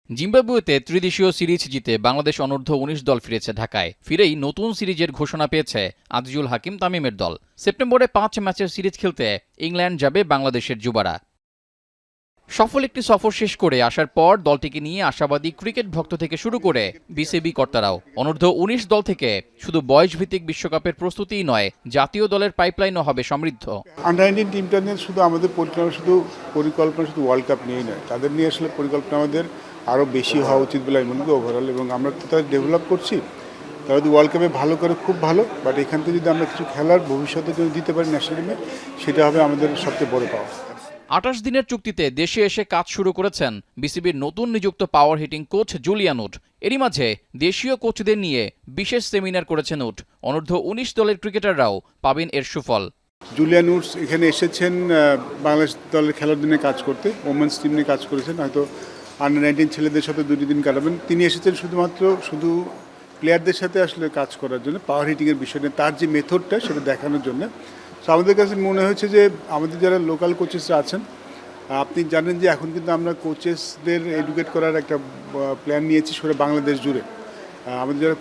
জিম্বাবুয়েতে ত্রিদেশীয় সিরিজ জিতে বাংলাদেশ অনূর্ধ্ব ১৯ দল ফিরেছে ঢাকায়। ফিরেই নতুন সিরিজের ঘোষণা পেয়েছে আজিজুল হাকিম তামিমের দল। সেপ্টেম্বরে ৫ ম্যাচের সিরিজ খেলতে ইংল্যান্ড যাবে বাংলাদেশের যুবারা। সফল একটি সফর শেষ করে আসার পর দলটিকে নিয়ে আশাবাদী ক্রিকেট ভক্ত থেকে শুরু করে বিসিবি কর্তারাও। অনূর্ধ্ব ১৯ দল থেকে শুধু বয়সভিত্তিক বিশ্বকাপের প্রস্তুতিই নয়, জাতীয় দলের পাইপলাইনও হবে সমৃদ্ধ। আন্ডার-19 টিমটা নিয়ে শুধু আমাদের পরিকল্পনা শুধু ওয়ার্ল্ড কাপ নিয়েই নয়, তাদের নিয়ে আসলে পরিকল্পনা আমাদের আরও বেশি হওয়া উচিত বলে আমি মনে করি ওভারঅল। এবং আমরা তো তাদের ডেভেলপ করছি, তারা যদি ওয়ার্ল্ড কাপে ভালো করে খুব ভালো, বাট এখান থেকে যদি আমরা কিছু খেলার ভবিষ্যতে যদি দিতে পারি ন্যাশনাল টিমে, সেটা হবে আমাদের সবচেয়ে বড় পাওয়া। ২৮ দিনের চুক্তিতে দেশে এসে কাজ শুরু করেছেন বিসিবির নতুন নিযুক্ত পাওয়ার হিটিং কোচ জুলিয়ান উড। এরই মাঝে দেশীয় কোচদের নিয়ে বিশেষ সেমিনার করেছেন উড। অনূর্ধ্ব ১৯ দলের ক্রিকেটাররাও পাবেন এর সুফল। জুলিয়ান উডস এখানে এসেছেন বাংলাদেশ দলের খেলার দিনে কাজ করতে, ওমেন্স টিম নিয়ে কাজ করেছেন, হয়তো আন্ডার-19 ছেলেদের সাথে 2 দিন কাটাবেন। তিনি এসেছেন শুধু প্লেয়ারদের সাথে আসলে কাজ করার জন্য, পাওয়ার হিটিংয়ের বিষয়টা তার যে মেথডটা সেটা দেখানোর জন্য। তো আমাদের কাছে মনে হয়েছে যে আমাদের যারা লোকাল কোচেসরা আছেন, আপনি জানেন যে এখন কিন্তু আমরা কোচেসদের এডুকেট করার একটা প্ল্যান নিয়েছি সেটা বাংলাদেশ জুড়ে। আমাদের যারা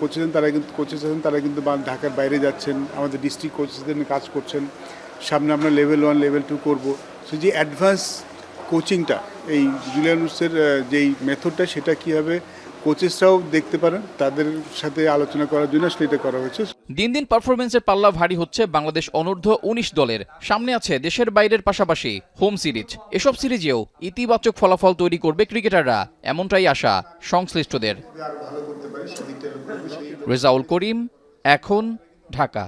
কোচেস আছেন তারা কিন্তু ঢাকার বাইরে যাচ্ছেন, আমাদের ডিস্ট্রিক্ট কোচেসদের নিয়ে কাজ করছেন। সামনে আমরা লেভেল 1 লেভেল 2 করবো। সো যে অ্যাডভান্স কোচিংটা, এই জুলিয়ান উডসের যেই মেথডটা, সেটা কীভাবে কোচেসরাও দেখতে পারেন, তাদের সাথে আলোচনা করার জন্য আসলে এটা করা হয়েছে। দিন দিন পারফরমেন্সের পাল্লা ভারী হচ্ছে বাংলাদেশ অনূর্ধ্ব ১৯ দলের। সামনে আছে দেশের বাইরের পাশাপাশি হোম সিরিজ। এসব সিরিজেও ইতিবাচক ফলাফল তৈরি করবে ক্রিকেটাররা, এমনটাই আশা সংশ্লিষ্টদের। রেজাউল করিম, এখন, ঢাকা।